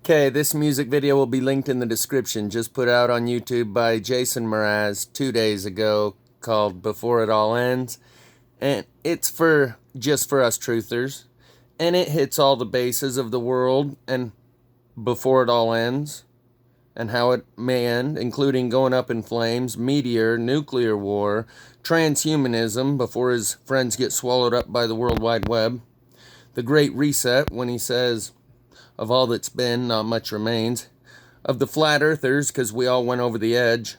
Okay, this music video will be linked in the description, just put out on YouTube by Jason Mraz 2 days ago, called Before It All Ends. And it's just for us truthers. And it hits all the bases of the world and before it all ends. And how it may end, including going up in flames, meteor, nuclear war, transhumanism before his friends get swallowed up by the World Wide Web. The Great Reset, when he says, of all that's been, not much remains. Of the flat earthers, because we all went over the edge.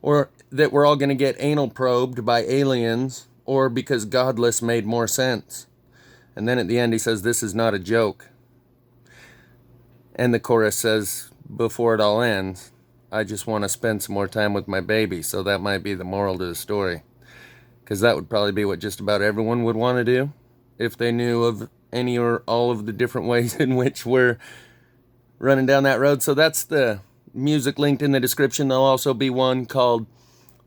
Or that we're all going to get anal probed by aliens. Or because godless made more sense. And then at the end he says, this is not a joke. And the chorus says, before it all ends, I just want to spend some more time with my baby. So that might be the moral to the story. Because that would probably be what just about everyone would want to do. If they knew of any or all of the different ways in which we're running down that road. So that's the music linked in the description. There'll also be one called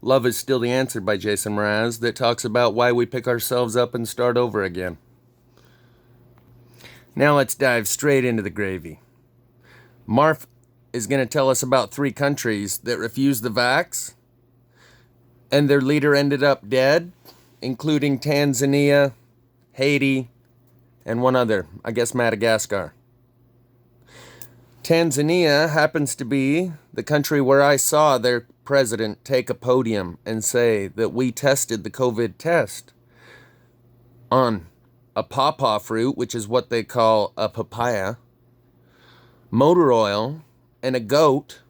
Love is Still the Answer by Jason Mraz that talks about why we pick ourselves up and start over again. Now let's dive straight into the gravy. Marf is going to tell us about 3 countries that refused the vax and their leader ended up dead, including Tanzania, Haiti, and one other, I guess Madagascar. Tanzania happens to be the country where I saw their president take a podium and say that we tested the COVID test on a pawpaw fruit, which is what they call a papaya, motor oil, and a goat,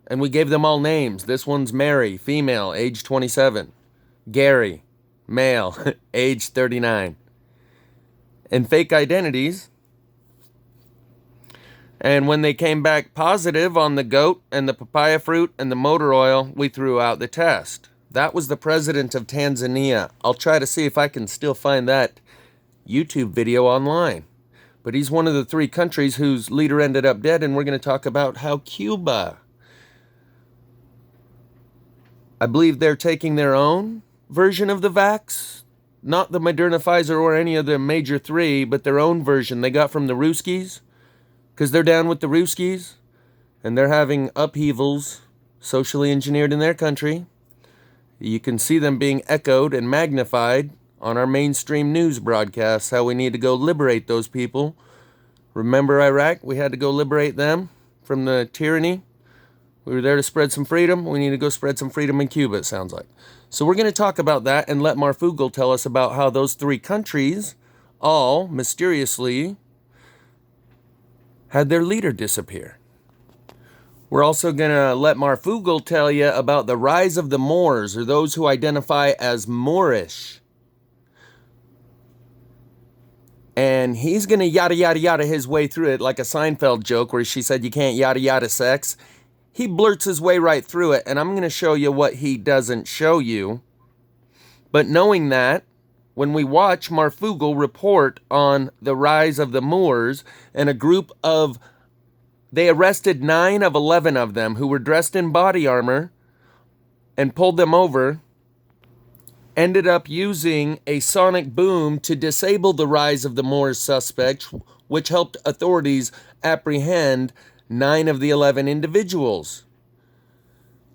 and we gave them all names. This one's Mary, female, age 27. Gary, male, age 39. And fake identities. And when they came back positive on the goat and the papaya fruit and the motor oil, we threw out the test. That was the president of Tanzania. I'll try to see if I can still find that YouTube video online. But he's one of the 3 countries whose leader ended up dead, and we're going to talk about how Cuba, I believe they're taking their own version of the vax. Not the Moderna, Pfizer, or any of the major 3, but their own version they got from the Ruskies, because they're down with the Ruskies, and they're having upheavals socially engineered in their country. You can see them being echoed and magnified on our mainstream news broadcasts, how we need to go liberate those people. Remember Iraq? We had to go liberate them from the tyranny. We were there to spread some freedom. We need to go spread some freedom in Cuba, it sounds like. So we're going to talk about that and let Marfugal tell us about how those 3 countries all mysteriously had their leader disappear. We're also going to let Marfugal tell you about the rise of the Moors, or those who identify as Moorish. And he's going to yada yada yada his way through it like a Seinfeld joke where she said you can't yada yada sex. He blurts his way right through it, and I'm going to show you what he doesn't show you. But knowing that, when we watch Marfugal report on the rise of the Moors, and they arrested 9 of 11 of them who were dressed in body armor and pulled them over, ended up using a sonic boom to disable the rise of the Moors suspects, which helped authorities apprehend 9 of the 11 individuals.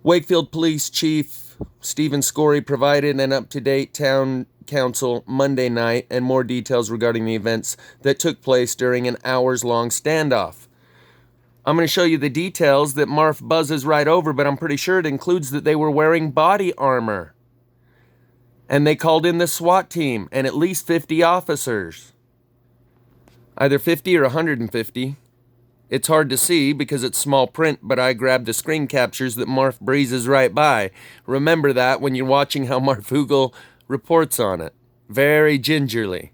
Wakefield Police Chief Stephen Scory provided an up-to-date town council Monday night and more details regarding the events that took place during an hours-long standoff. I'm going to show you the details that Marf buzzes right over, but I'm pretty sure it includes that they were wearing body armor. And they called in the SWAT team and at least 50 officers. Either 50 or 150. It's hard to see because it's small print, but I grabbed the screen captures that Marf breezes right by. Remember that when you're watching how Marfugal reports on it. Very gingerly.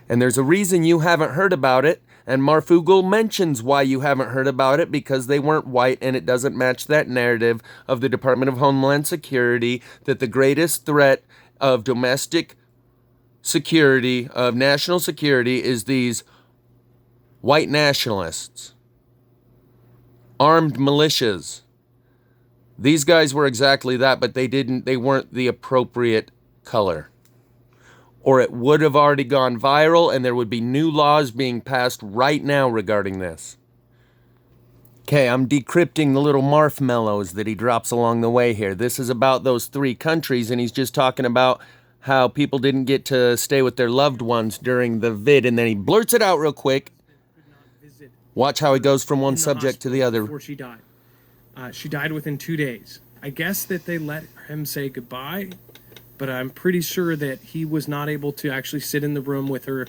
And there's a reason you haven't heard about it, and Marfugal mentions why you haven't heard about it, because they weren't white and it doesn't match that narrative of the Department of Homeland Security that the greatest threat of domestic security, of national security, is these white nationalists, armed militias. These guys were exactly that, but they weren't the appropriate color. Or it would have already gone viral and there would be new laws being passed right now regarding this. Okay, I'm decrypting the little marshmallows that he drops along the way here. This is about those 3 countries, and he's just talking about how people didn't get to stay with their loved ones during the vid, and then he blurts it out real quick. Watch how he goes from one subject to the other. Before she died. She died within 2 days. I guess that they let him say goodbye, but I'm pretty sure that he was not able to actually sit in the room with her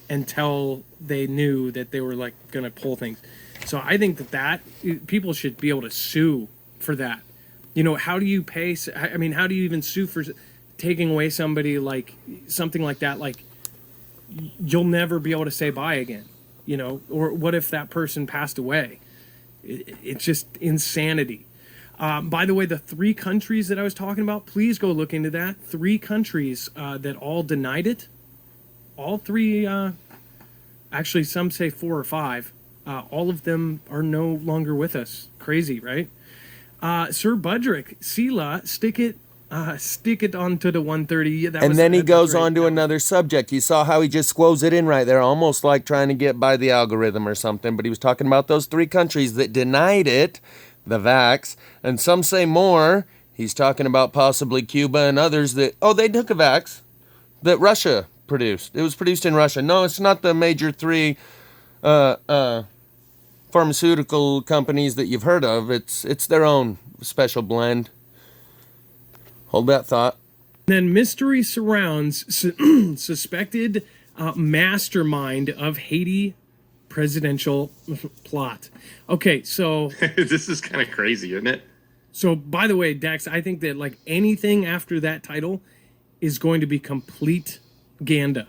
until they knew that they were like going to pull things. So I think that people should be able to sue for that. You know, how do you pay? I mean, how do you even sue for taking away somebody like something like that? Like, you'll never be able to say bye again, you know? Or what if that person passed away? It's just insanity. By the way, the 3 countries that I was talking about, please go look into that. 3 countries that all denied it. All 3, actually some say 4 or 5. All of them are no longer with us. Crazy, right? Sir Budrick, Sela, stick it onto the 130. Yeah, and then he goes on to another subject. You saw how he just squoze it in right there, almost like trying to get by the algorithm or something. But he was talking about those 3 countries that denied it, the vax, and some say more. He's talking about possibly Cuba and others that, they took a vax that Russia produced. It was produced in Russia. No, it's not the major 3 pharmaceutical companies that you've heard of. It's their own special blend. Hold that thought. Then mystery surrounds suspected mastermind of Haiti presidential plot. Okay, so this is kind of crazy, isn't it? So, by the way, Dex, I think that like anything after that title is going to be complete ganda.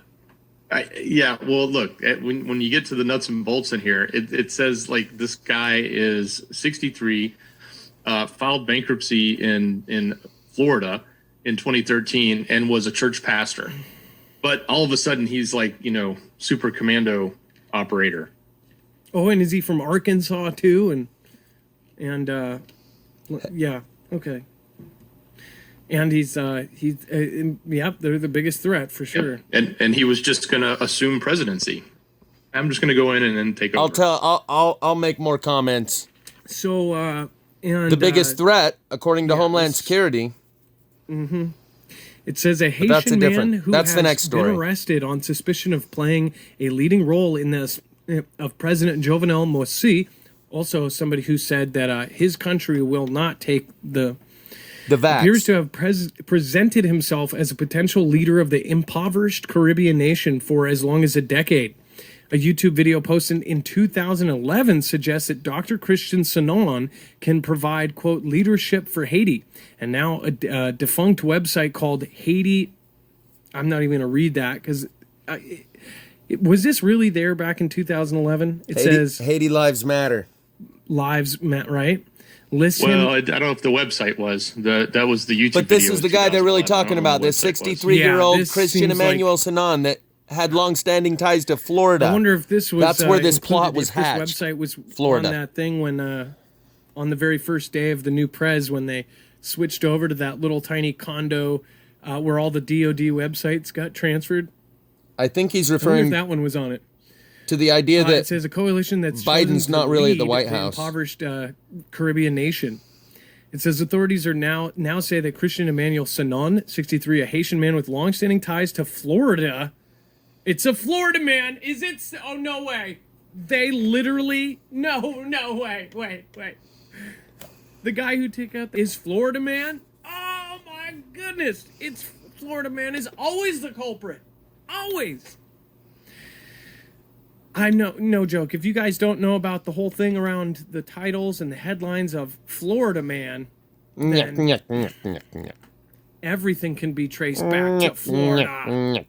Yeah, well, look, when you get to the nuts and bolts in here, it says like this guy is 63, filed bankruptcy in Florida in 2013 and was a church pastor. But all of a sudden he's like, super commando operator. Oh, and is he from Arkansas too? And yeah, okay. And he's they're the biggest threat for sure. Yep. And he was just going to assume presidency. I'm just going to go in and then take over. I'll make more comments. So and the biggest threat, according to Homeland Security. Mm-hmm. It says a Haitian man who has been arrested on suspicion of playing a leading role in this of President Jovenel Moïse. Also, somebody who said that his country will not take the vax. Appears to have presented himself as a potential leader of the impoverished Caribbean nation for as long as a decade. A YouTube video posted in 2011 suggests that Dr. Christian Sanon can provide, quote, leadership for Haiti. And now a defunct website called Haiti, I'm not even going to read that because was this really there back in 2011? It says Haiti Lives Matter. Lives Matter, right? Listen. Well, I don't know if the website was. That was the YouTube video. But this is the guy they're really talking about, this 63-year-old Christian Emmanuel Sanon that had long-standing ties to Florida. I wonder if this was... That's where this plot was hatched. This website was Florida. On that thing when, on the very first day of the new Prez, when they switched over to that little tiny condo where all the DOD websites got transferred. I think he's referring... if that one was on it. To the idea that it says a coalition that's Biden's not really at the White House. Impoverished Caribbean nation. It says authorities are now say that Christian Emmanuel Sanon, 63, a Haitian man with long-standing ties to Florida. It's a Florida man. Is it? Oh, no way. They literally... No way. Wait. The guy who took out is Florida man? Oh, my goodness. It's Florida man is always the culprit. Always. I know, no joke. If you guys don't know about the whole thing around the titles and the headlines of Florida Man, then everything can be traced back to Florida.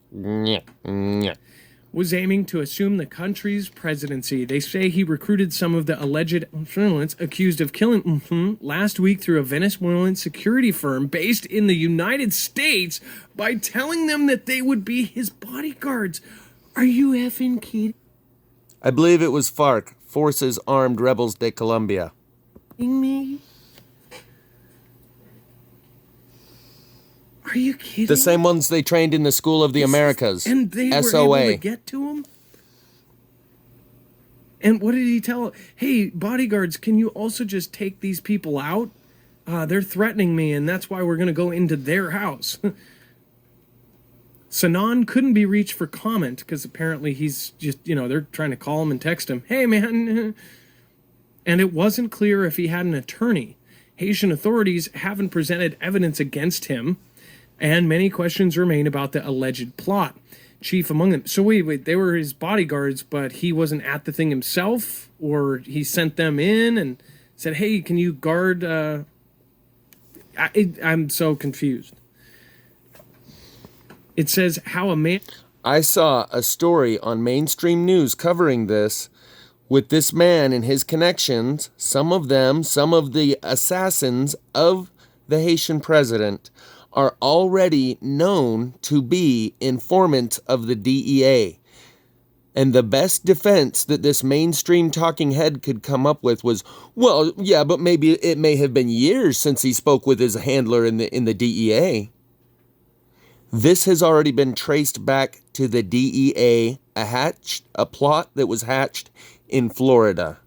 Was aiming to assume the country's presidency. They say he recruited some of the alleged journalists accused of killing last week through a Venezuelan security firm based in the United States by telling them that they would be his bodyguards. Are you effing kidding? I believe it was FARC, Forces Armed Rebels de Colombia. Me? Are you kidding? The same ones they trained in the School of the Americas. And they SOA. were able to get to him? And what did he tell? Hey, bodyguards, can you also just take these people out? They're threatening me, and that's why we're going to go into their house. Sanan couldn't be reached for comment because apparently he's just, they're trying to call him and text him, hey, man. And it wasn't clear if he had an attorney. Haitian authorities haven't presented evidence against him, and many questions remain about the alleged plot. Chief among them. So wait, they were his bodyguards, but he wasn't at the thing himself, or he sent them in and said, hey, can you guard... I'm so confused. It says how a man... I saw a story on mainstream news covering this with this man and his connections. Some of the assassins of the Haitian president are already known to be informants of the DEA. And the best defense that this mainstream talking head could come up with was, well, yeah, but maybe it may have been years since he spoke with his handler in the DEA. This has already been traced back to the DEA, a plot that was hatched in Florida.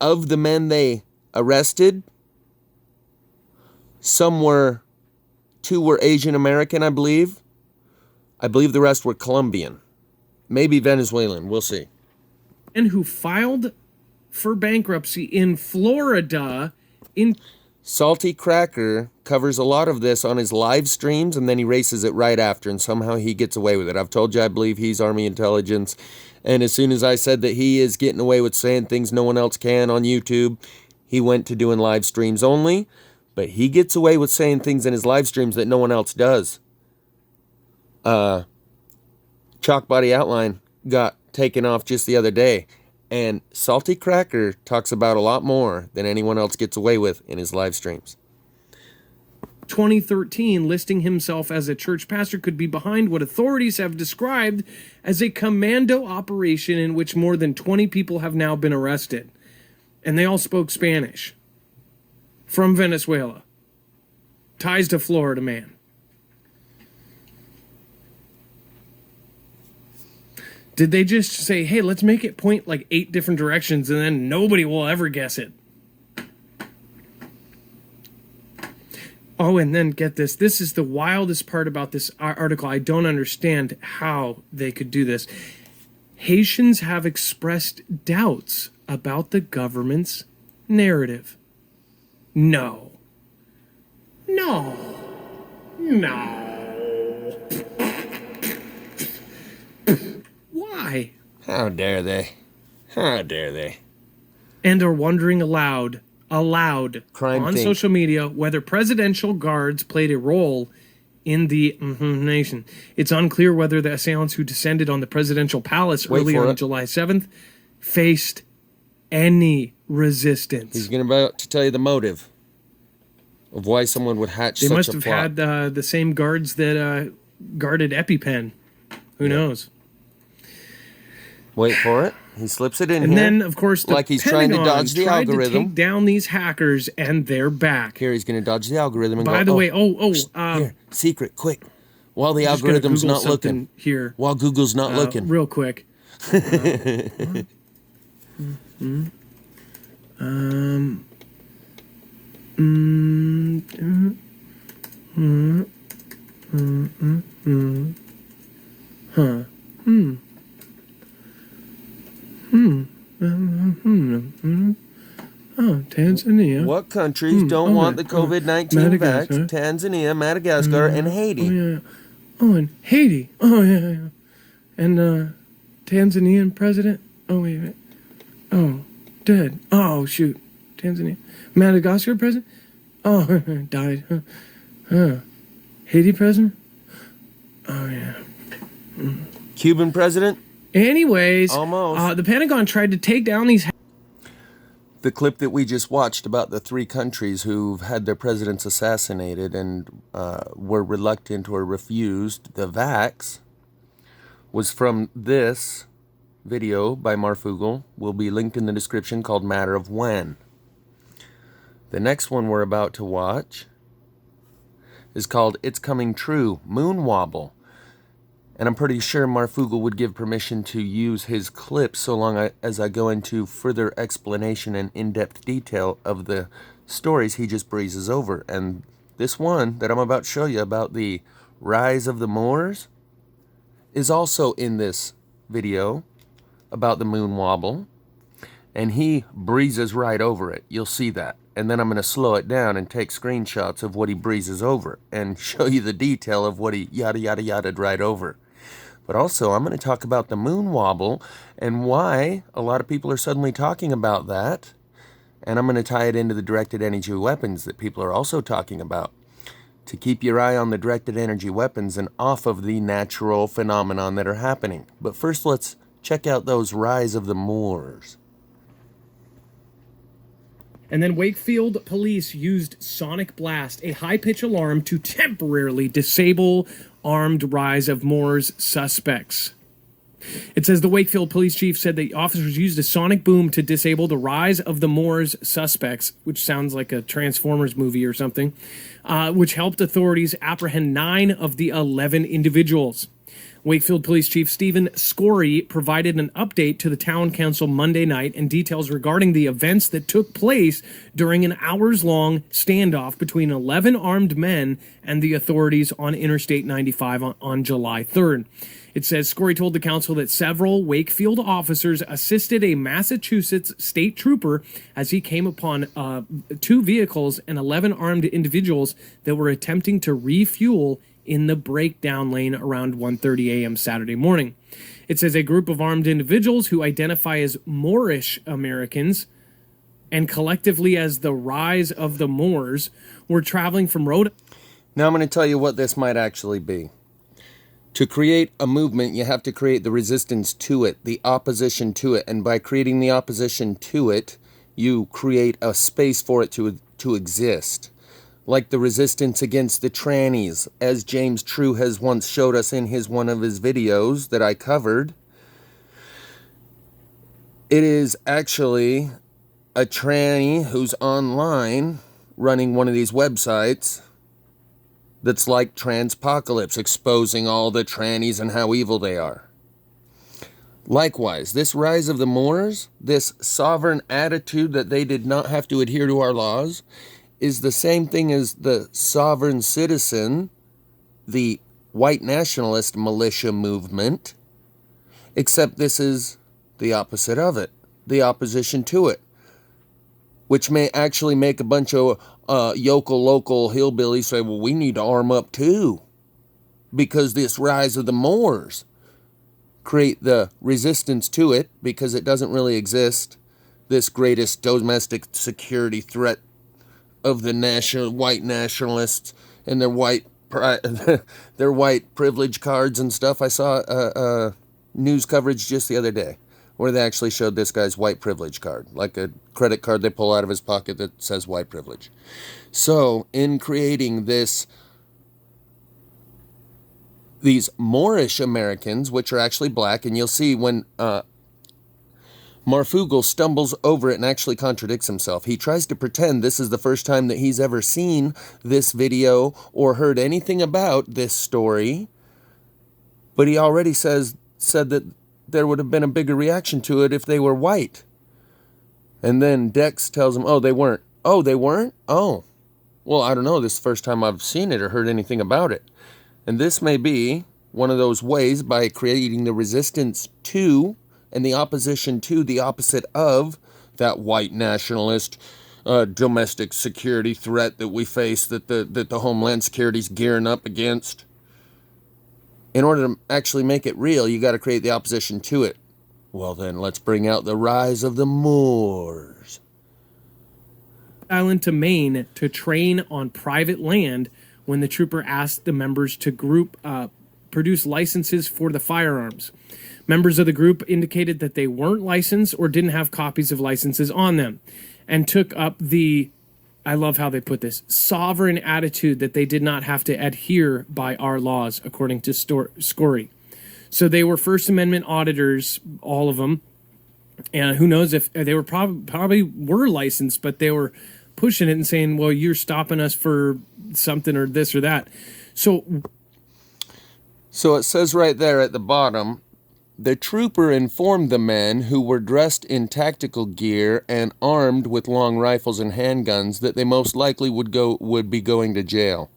Of the men they arrested, two were Asian American, I believe. I believe the rest were Colombian. Maybe Venezuelan, we'll see. And who filed for bankruptcy in Florida in... Salty Cracker covers a lot of this on his live streams, and then he races it right after, and somehow he gets away with it. I've told you I believe he's Army intelligence, and as soon as I said that he is getting away with saying things no one else can on YouTube, he went to doing live streams only, but he gets away with saying things in his live streams that no one else does. Chalk Body Outline got taken off just the other day, and Salty Cracker talks about a lot more than anyone else gets away with in his live streams. 2013, listing himself as a church pastor, could be behind what authorities have described as a commando operation in which more than 20 people have now been arrested. And they all spoke Spanish. From Venezuela. Ties to Florida man. Did they just say, hey, let's make it point like 8 different directions and then nobody will ever guess it? Oh, and then get this. This is the wildest part about this article. I don't understand how they could do this. Haitians have expressed doubts about the government's narrative. No. Why? How dare they? How dare they? And are wondering aloud Crime on think. social media whether presidential guards played a role in the nation. It's unclear whether the assailants who descended on the presidential palace earlier on July 7th faced any resistance. He's about to tell you the motive of why someone would hatch such a plot. They must have had the same guards that guarded EpiPen. Who knows? Wait for it. He slips it in and here. And then, of course, the like he's trying to dodge the algorithm. algorithm. To take down these hackers, and they're back. Here, he's going to dodge the algorithm and By go, the way, here, secret, quick. While the algorithm's not looking. Here. While Google's not looking. Real quick. Tanzania. What countries don't want the COVID-19 vax? Tanzania, Madagascar, and Haiti. Oh, yeah. Oh, and Haiti. Oh, yeah. And Tanzanian president. Oh, wait a minute. Oh, dead. Oh, shoot. Tanzania. Madagascar president. Oh, died. Haiti president. Oh, yeah. Cuban president? Anyways, almost. The Pentagon tried to take down these... The clip that we just watched about the 3 countries who've had their presidents assassinated and were reluctant or refused the vax was from this video by Marfugal. Will be linked in the description, called Matter of When. The next one we're about to watch is called It's Coming True, Moon Wobble. And I'm pretty sure Marfugel would give permission to use his clips so long as I go into further explanation and in-depth detail of the stories he just breezes over. And this one that I'm about to show you about the rise of the Moors is also in this video about the moon wobble. And he breezes right over it. You'll see that. And then I'm going to slow it down and take screenshots of what he breezes over and show you the detail of what he yada yada yada'd right over. But also, I'm going to talk about the moon wobble and why a lot of people are suddenly talking about that. And I'm going to tie it into the directed energy weapons that people are also talking about, to keep your eye on the directed energy weapons and off of the natural phenomenon that are happening. But first, let's check out those rise of the Moors. And then Wakefield police used sonic blast, a high-pitch alarm, to temporarily disable armed rise of Moors suspects. It says the Wakefield police chief said the officers used a sonic boom to disable the rise of the Moors suspects, which sounds like a Transformers movie or something, which helped authorities apprehend 9 of the 11 individuals. Wakefield Police Chief Stephen Scorey provided an update to the town council Monday night and details regarding the events that took place during an hours-long standoff between 11 armed men and the authorities on Interstate 95 on July 3rd. It says Scorey told the council that several Wakefield officers assisted a Massachusetts state trooper as he came upon 2 vehicles and 11 armed individuals that were attempting to refuel in the breakdown lane around 1:30 a.m. Saturday morning. It says a group of armed individuals who identify as Moorish Americans and collectively as the Rise of the Moors were traveling from Rhode. Now I'm going to tell you what this might actually be. To create a movement, you have to create the resistance to it, the opposition to it. And by creating the opposition to it, you create a space for it to exist. Like the resistance against the trannies, as James True has once showed us in one of his videos that I covered. It is actually a tranny who's online running one of these websites that's like Transpocalypse, exposing all the trannies and how evil they are. Likewise, this rise of the Moors, this sovereign attitude that they did not have to adhere to our laws, is the same thing as the sovereign citizen, the white nationalist militia movement, except this is the opposite of it, the opposition to it, which may actually make a bunch of yokel local hillbillies say, well, we need to arm up too, because this rise of the Moors create the resistance to it, because it doesn't really exist, this greatest domestic security threat of the white nationalists and their white privilege cards and stuff. I saw news coverage just the other day where they actually showed this guy's white privilege card, like a credit card they pull out of his pocket that says white privilege. So in creating these Moorish Americans, which are actually black, and you'll see when Marfugel stumbles over it and actually contradicts himself. He tries to pretend this is the first time that he's ever seen this video or heard anything about this story, but he already said that there would have been a bigger reaction to it if they were white. And then Dex tells him, oh, they weren't. Oh, they weren't? Oh. Well, I don't know. This is the first time I've seen it or heard anything about it. And this may be one of those ways, by creating the resistance to and the opposition to the opposite of that white nationalist domestic security threat that we face, that the Homeland Security's gearing up against. In order to actually make it real, you got to create the opposition to it. Well then, let's bring out the rise of the Moors. Island to Maine to train on private land when the trooper asked the members to produce licenses for the firearms. Members of the group indicated that they weren't licensed or didn't have copies of licenses on them, and took up the, I love how they put this, sovereign attitude that they did not have to adhere by our laws, according to Scorey. So they were First Amendment auditors, all of them, and who knows if they were probably were licensed, but they were pushing it and saying, well, you're stopping us for something or this or that. So So it says right there at the bottom, the trooper informed the men, who were dressed in tactical gear and armed with long rifles and handguns, that they most likely would be going to jail.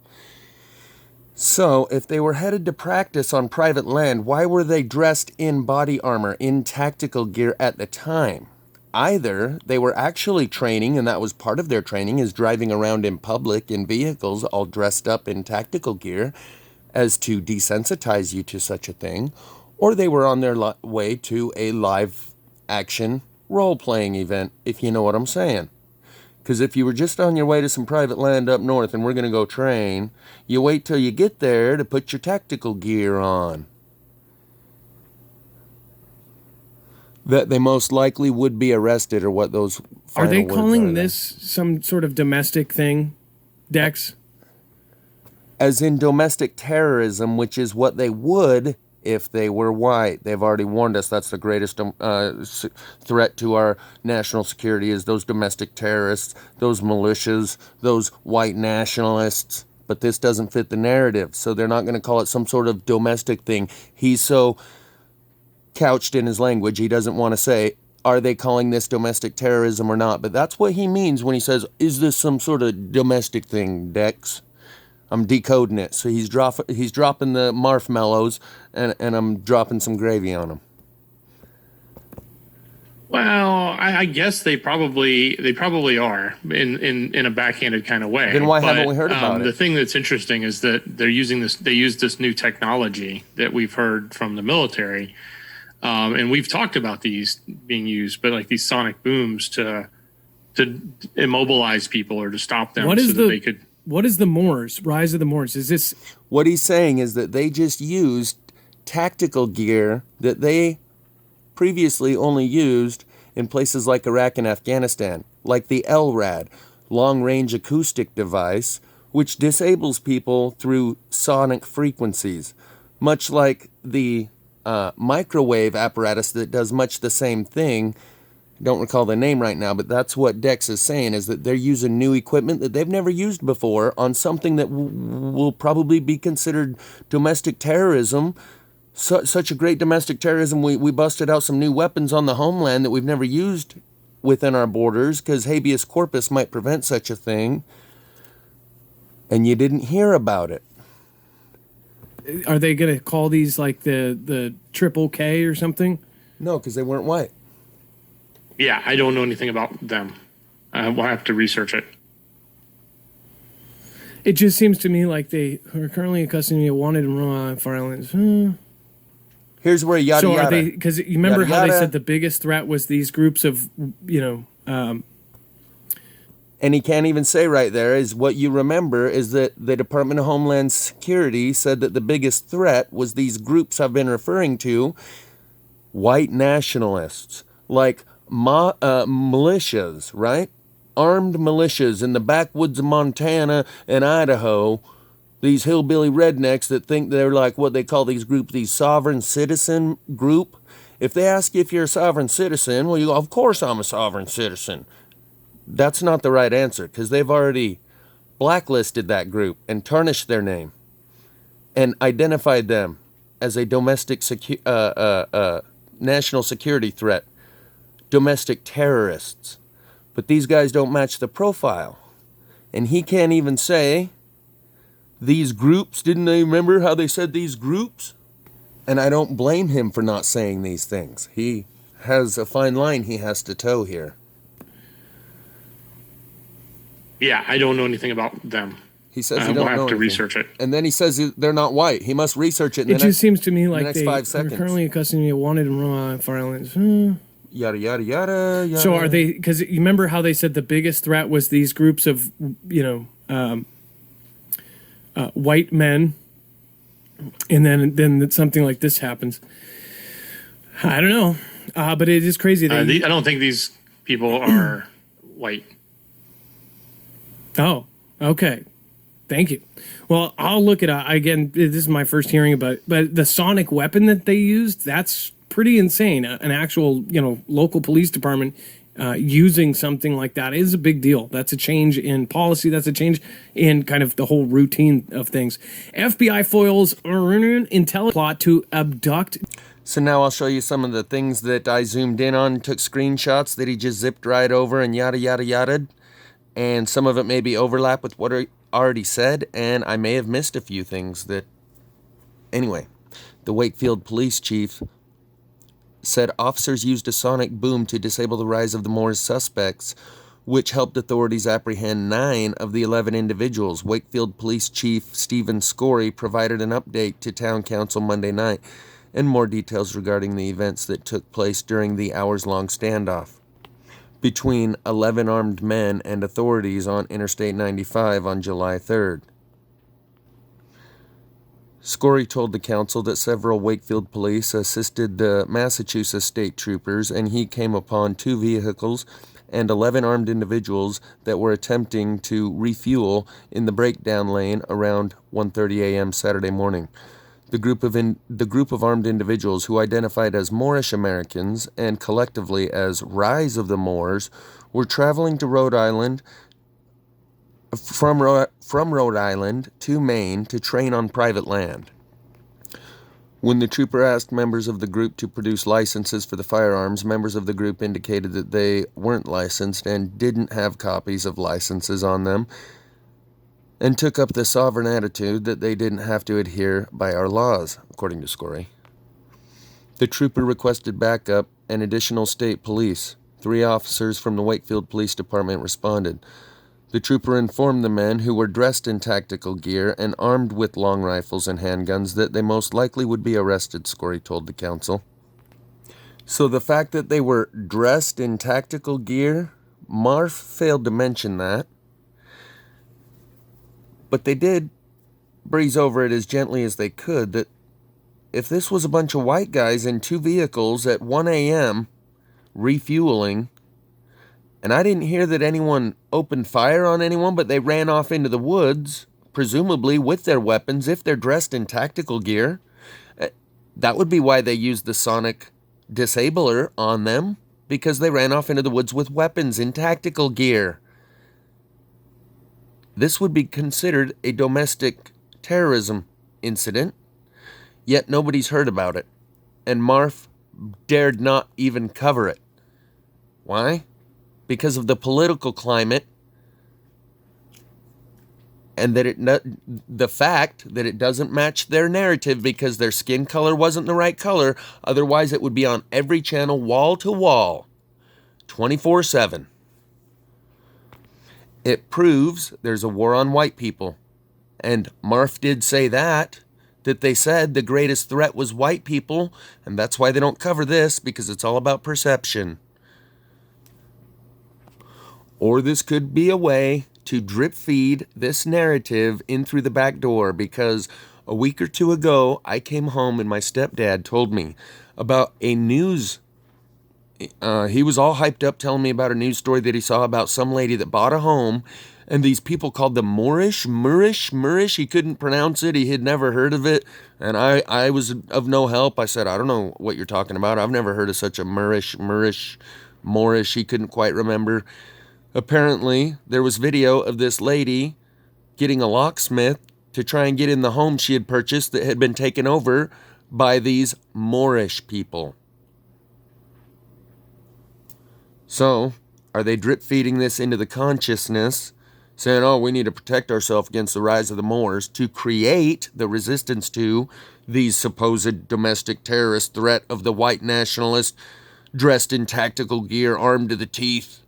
So, if they were headed to practice on private land, why were they dressed in body armor, in tactical gear at the time? Either they were actually training, and that was part of their training, is driving around in public in vehicles all dressed up in tactical gear as to desensitize you to such a thing, or they were on their way to a live action role-playing event, if you know what I'm saying. Because if you were just on your way to some private land up north and we're going to go train, you wait till you get there to put your tactical gear on. That they most likely would be arrested, or what those final Are they words calling are this some sort of domestic thing, Dex? as in domestic terrorism, which is what they would if they were white. They've already warned us that's the greatest threat to our national security is those domestic terrorists, those militias, those white nationalists. But this doesn't fit the narrative, so they're not going to call it some sort of domestic thing. He's so couched in his language, he doesn't want to say, are they calling this domestic terrorism or not? But that's what he means when he says, is this some sort of domestic thing, Dex? I'm decoding it. So he's dropping the marshmallows, and I'm dropping some gravy on them. Well, I guess they probably are in a backhanded kind of way. Then why haven't we heard about The it? thing that's interesting is that they use this new technology that we've heard from the military, and we've talked about these being used, but like these sonic booms to immobilize people or to stop them What is so that they could. What is the Moors? Rise of the Moors? Is this What he's saying is that they just used tactical gear that they previously only used in places like Iraq and Afghanistan, like the LRAD, long-range acoustic device, which disables people through sonic frequencies, much like the microwave apparatus that does much the same thing. Don't recall the name right now, but that's what Dex is saying, is that they're using new equipment that they've never used before on something that will probably be considered domestic terrorism. Such a great domestic terrorism, we busted out some new weapons on the homeland that we've never used within our borders, because habeas corpus might prevent such a thing, and you didn't hear about it. are they going to call these like the triple K or something? No, because they weren't white. Yeah, I don't know anything about them. We'll have to research it. It just seems to me like they are currently in custody of wanted and far islands. Here's where yada So yada. are they? Because you remember Yada, how they yada. said the biggest threat was these groups of, And he can't even say right there is what you remember is that the Department of Homeland Security said that the biggest threat was these groups I've been referring to, white nationalists, like militias, right? Armed militias in the backwoods of Montana and Idaho, these hillbilly rednecks that think they're like what they call these groups, these sovereign citizen group. If they ask you if you're a sovereign citizen, well, you go, of course I'm a sovereign citizen. That's not the right answer, because they've already blacklisted that group and tarnished their name and identified them as a domestic national security threat, domestic terrorists. But these guys don't match the profile. And he can't even say these groups. Didn't they remember how they said these groups? And I don't blame him for not saying these things. He has a fine line he has to toe here. Yeah, I don't know anything about them. He says he don't we'll know have to anything. research it. And then he says they're not white. He must research it. it just seems to me like next they 5 are seconds. currently in custody of wanted and far islands. Yada, yada, yada, yada. So are they? Because you remember how they said the biggest threat was these groups of, white men, and then something like this happens. I don't know, but it is crazy. I don't think these people are white. Oh, okay. Thank you. Well, I'll look it up. Again, this is my first hearing about it, but the sonic weapon that they used, that's pretty insane. An actual, local police department using something like that is a big deal. That's a change in policy. That's a change in kind of the whole routine of things. FBI foils intelligence plot to abduct. So now I'll show you some of the things that I zoomed in on, took screenshots that he just zipped right over and yada, yada, yada. And some of it may be overlap with what I already said, and I may have missed a few things that... Anyway, the Wakefield police chief said officers used a sonic boom to disable the rise of the Moors suspects, which helped authorities apprehend 9 of the 11 individuals. Wakefield Police Chief Stephen Scory provided an update to Town Council Monday night and more details regarding the events that took place during the hours-long standoff between 11 armed men and authorities on Interstate 95 on July 3rd. Scory told the council that several Wakefield police assisted the Massachusetts state troopers, and he came upon 2 vehicles and 11 armed individuals that were attempting to refuel in the breakdown lane around 1:30 a.m. Saturday morning. The group of armed individuals, who identified as Moorish Americans and collectively as Rise of the Moors, were traveling to Rhode Island from Rhode Island to Maine to train on private land. When the trooper asked members of the group to produce licenses for the firearms, members of the group indicated that they weren't licensed and didn't have copies of licenses on them, and took up the sovereign attitude that they didn't have to adhere by our laws, according to Scory. The trooper requested backup and additional state police. 3 officers from the Wakefield Police Department responded. The trooper informed the men, who were dressed in tactical gear and armed with long rifles and handguns, that they most likely would be arrested, Scory told the council. So the fact that they were dressed in tactical gear, Marf failed to mention that. But they did breeze over it as gently as they could, that if this was a bunch of white guys in 2 vehicles at 1 a.m. refueling, and I didn't hear that anyone opened fire on anyone, but they ran off into the woods, presumably with their weapons, if they're dressed in tactical gear. That would be why they used the sonic disabler on them, because they ran off into the woods with weapons in tactical gear. This would be considered a domestic terrorism incident, yet nobody's heard about it, and Marf dared not even cover it. Why? Because of the political climate, and that the fact that it doesn't match their narrative because their skin color wasn't the right color. Otherwise, it would be on every channel, wall to wall, 24/7. It proves there's a war on white people. And Marf did say that they said the greatest threat was white people, and that's why they don't cover this, because it's all about perception. Or this could be a way to drip feed this narrative in through the back door, because a week or 2 ago, I came home and my stepdad told me about a news. He was all hyped up telling me about a news story that he saw about some lady that bought a home, and these people called them Moorish. He couldn't pronounce it. He had never heard of it, and I was of no help. I said, I don't know what you're talking about. I've never heard of such a Moorish. He couldn't quite remember. Apparently, there was video of this lady getting a locksmith to try and get in the home she had purchased that had been taken over by these Moorish people. So, are they drip feeding this into the consciousness, saying, oh, we need to protect ourselves against the rise of the Moors, to create the resistance to these supposed domestic terrorist threat of the white nationalist dressed in tactical gear, armed to the teeth?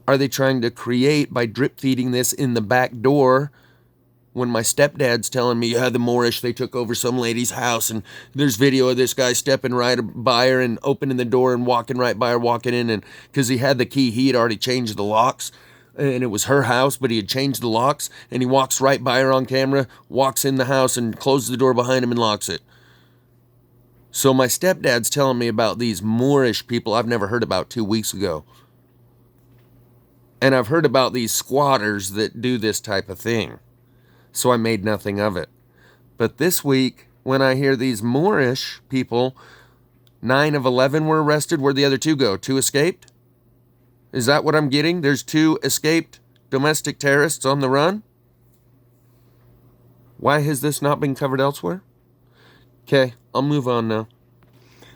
Are they trying to create by drip feeding this in the back door, when my stepdad's telling me, yeah, the Moorish, they took over some lady's house, and there's video of this guy stepping right by her and opening the door and walking right by her, walking in, and because he had the key, he had already changed the locks, and it was her house, but he had changed the locks, and he walks right by her on camera, walks in the house and closes the door behind him and locks it. So my stepdad's telling me about these Moorish people I've never heard about 2 weeks ago. And I've heard about these squatters that do this type of thing. So I made nothing of it. But this week, when I hear these Moorish people 9 of 11 were arrested. Where'd the other 2 go? 2 escaped? Is that what I'm getting? There's 2 escaped domestic terrorists on the run? Why has this not been covered elsewhere? Okay, I'll move on now.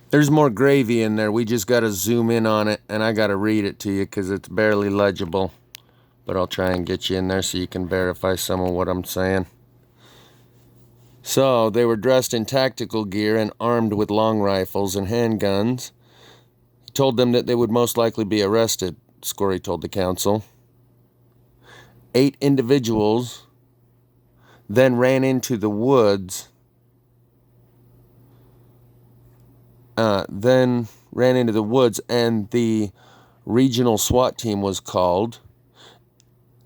There's more gravy in there. We just got to zoom in on it, and I got to read it to you because it's barely legible. But I'll try and get you in there so you can verify some of what I'm saying. So, they were dressed in tactical gear and armed with long rifles and handguns. He told them that they would most likely be arrested, Scory told the council. 8 individuals then ran into the woods. And the regional SWAT team was called.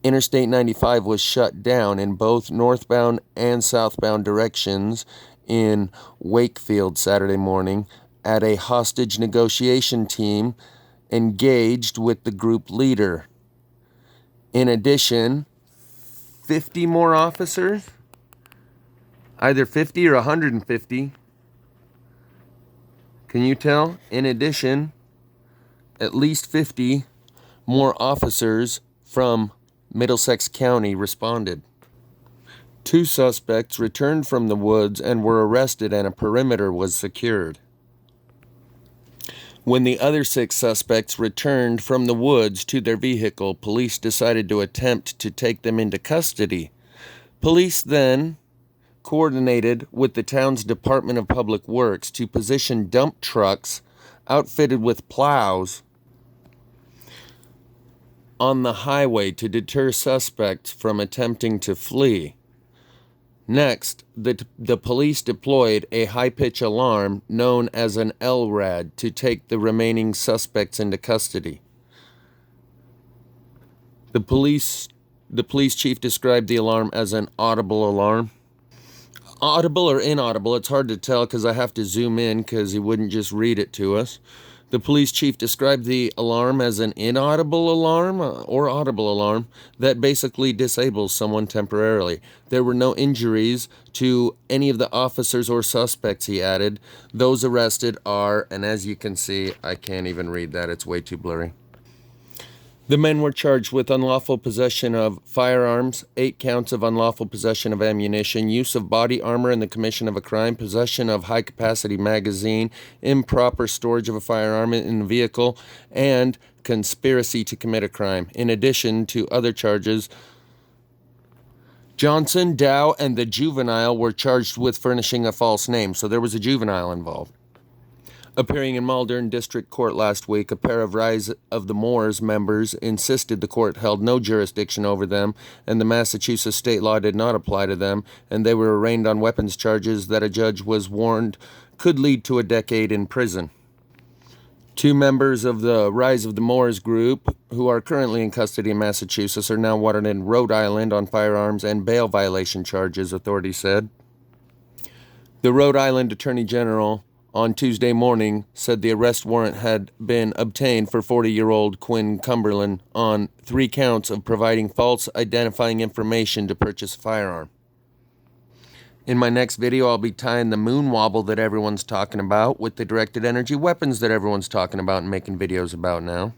Interstate 95 was shut down in both northbound and southbound directions in Wakefield Saturday morning at a hostage negotiation team engaged with the group leader. In addition, 50 more officers, either 50 or 150. Can you tell? In addition, at least 50 more officers from Middlesex County responded. 2 suspects returned from the woods and were arrested, and a perimeter was secured. When the other 6 suspects returned from the woods to their vehicle, police decided to attempt to take them into custody. Police then coordinated with the town's Department of Public Works to position dump trucks outfitted with plows on the highway to deter suspects from attempting to flee. Next, the police deployed a high-pitch alarm known as an LRAD to take the remaining suspects into custody. The police chief described the alarm as an audible alarm. Audible or inaudible, it's hard to tell because I have to zoom in because he wouldn't just read it to us. The police chief described the alarm as an inaudible alarm or audible alarm that basically disables someone temporarily. There were no injuries to any of the officers or suspects, he added. Those arrested are, and as you can see, I can't even read that, it's way too blurry. The men were charged with unlawful possession of firearms, 8 counts of unlawful possession of ammunition, use of body armor in the commission of a crime, possession of high-capacity magazine, improper storage of a firearm in a vehicle, and conspiracy to commit a crime. In addition to other charges, Johnson, Dow, and the juvenile were charged with furnishing a false name, so there was a juvenile involved. Appearing in Malvern District Court last week, a pair of Rise of the Moors members insisted the court held no jurisdiction over them, and the Massachusetts state law did not apply to them, and they were arraigned on weapons charges that a judge was warned could lead to a decade in prison. 2 members of the Rise of the Moors group, who are currently in custody in Massachusetts, are now wanted in Rhode Island on firearms and bail violation charges, authorities said. The Rhode Island Attorney General on Tuesday morning said the arrest warrant had been obtained for 40-year-old Quinn Cumberland on 3 counts of providing false identifying information to purchase a firearm. In my next video, I'll be tying the moon wobble that everyone's talking about with the directed energy weapons that everyone's talking about and making videos about now.